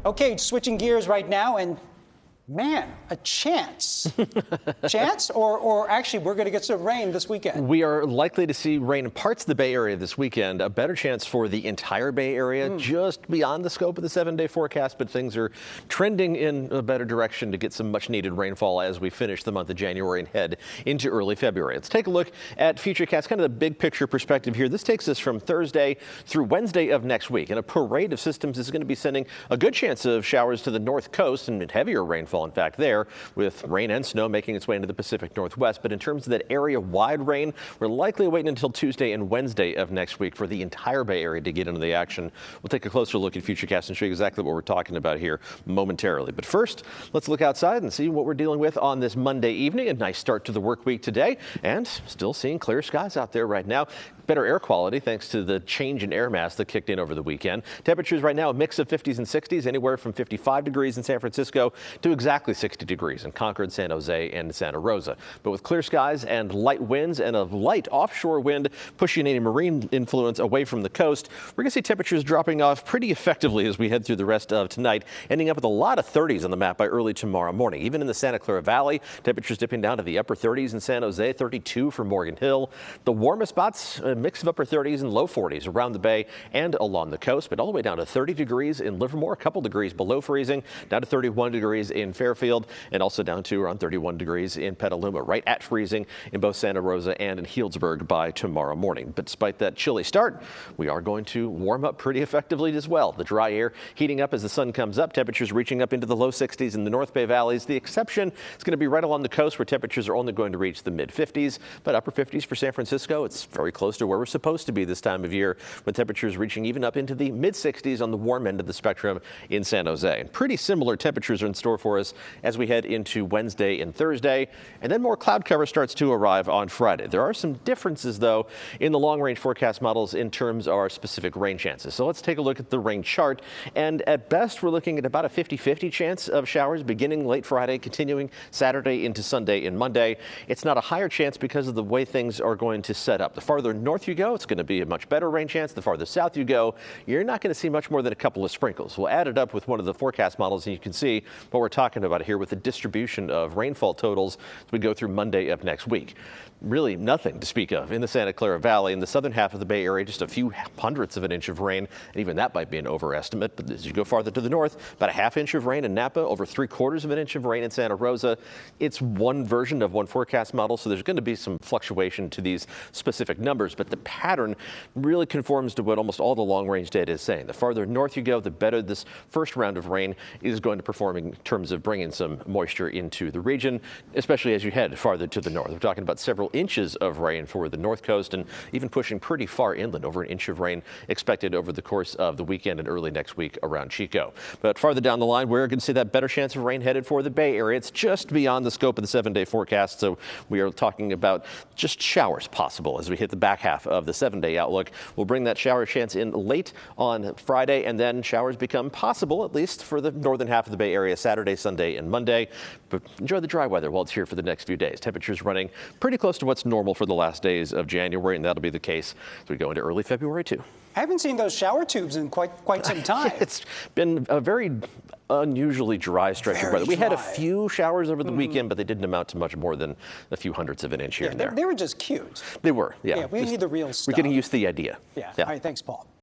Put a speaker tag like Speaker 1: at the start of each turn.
Speaker 1: Okay, switching gears right now, and man, a chance. Chance? Or actually, we're going to get some rain this weekend.
Speaker 2: We are likely to see rain in parts of the Bay Area this weekend. A better chance for the entire Bay Area, just beyond the scope of the 7-day forecast, but things are trending in a better direction to get some much needed rainfall as we finish the month of January and head into early February. Let's take a look at Futurecast, kind of the big picture perspective here. This takes us from Thursday through Wednesday of next week, and a parade of systems is going to be sending a good chance of showers to the north coast and heavier rainfall, in fact, there, with rain and snow making its way into the Pacific Northwest. But in terms of that area-wide rain, we're likely waiting until Tuesday and Wednesday of next week for the entire Bay Area to get into the action. We'll take a closer look at Futurecast and show you exactly what we're talking about here momentarily. But first, let's look outside and see what we're dealing with on this Monday evening. A nice start to the work week today, and still seeing clear skies out there right now. Better air quality thanks to the change in air mass that kicked in over the weekend. Temperatures right now a mix of 50s and 60s, anywhere from 55 degrees in San Francisco to exactly 60 degrees in Concord, San Jose, and Santa Rosa. But with clear skies and light winds and a light offshore wind pushing any marine influence away from the coast, we're going to see temperatures dropping off pretty effectively as we head through the rest of tonight, ending up with a lot of 30s on the map by early tomorrow morning. Even in the Santa Clara Valley, temperatures dipping down to the upper 30s in San Jose, 32 for Morgan Hill. The warmest spots, a mix of upper 30s and low 40s around the bay and along the coast, but all the way down to 30 degrees in Livermore, a couple degrees below freezing, down to 31 degrees in Fairfield, and also down to around 31 degrees in Petaluma, right at freezing in both Santa Rosa and in Healdsburg by tomorrow morning. But despite that chilly start, we are going to warm up pretty effectively as well. The dry air heating up as the sun comes up, temperatures reaching up into the low 60s in the North Bay valleys. The exception is going to be right along the coast, where temperatures are only going to reach the mid 50s, but upper 50s for San Francisco. It's very close to where we're supposed to be this time of year, with temperatures reaching even up into the mid 60s on the warm end of the spectrum in San Jose. And pretty similar temperatures are in store for us as we head into Wednesday and Thursday, and then more cloud cover starts to arrive on Friday. There are some differences, though, in the long-range forecast models in terms of our specific rain chances. So let's take a look at the rain chart, and at best we're looking at about a 50-50 chance of showers beginning late Friday, continuing Saturday into Sunday and Monday. It's not a higher chance because of the way things are going to set up. The farther north you go, it's going to be a much better rain chance. The farther south you go, you're not going to see much more than a couple of sprinkles. We'll add it up with one of the forecast models, and you can see what we're talking about here with the distribution of rainfall totals as we go through Monday of next week. Really nothing to speak of in the Santa Clara Valley. In the southern half of the Bay Area, just a few hundredths of an inch of rain, and even that might be an overestimate. But as you go farther to the north, about a half inch of rain in Napa, over 3/4 of an inch of rain in Santa Rosa. It's one version of one forecast model, so there's going to be some fluctuation to these specific numbers, but the pattern really conforms to what almost all the long-range data is saying. The farther north you go, the better this first round of rain is going to perform in terms of bringing some moisture into the region, especially as you head farther to the north. We're talking about several inches of rain for the north coast, and even pushing pretty far inland, over an inch of rain expected over the course of the weekend and early next week around Chico. But farther down the line, we're going to see that better chance of rain headed for the Bay Area. It's just beyond the scope of the 7-day forecast, so we are talking about just showers possible as we hit the back half of the 7-day outlook. We'll bring that shower chance in late on Friday, and then showers become possible, at least for the northern half of the Bay Area, Saturday, Sunday, and Monday. But enjoy the dry weather while it's here for the next few days. Temperatures running pretty close to what's normal for the last days of January, and that'll be the case as we go into early February, too.
Speaker 1: I haven't seen those shower tubes in quite some time.
Speaker 2: It's been a very unusually dry stretch of weather. We had a few showers over the weekend, but they didn't amount to much more than a few hundredths of an inch here and there.
Speaker 1: They were just cute.
Speaker 2: They were, yeah.
Speaker 1: Yeah, we need the real stuff.
Speaker 2: We're getting used to the idea.
Speaker 1: Yeah. All right, thanks, Paul.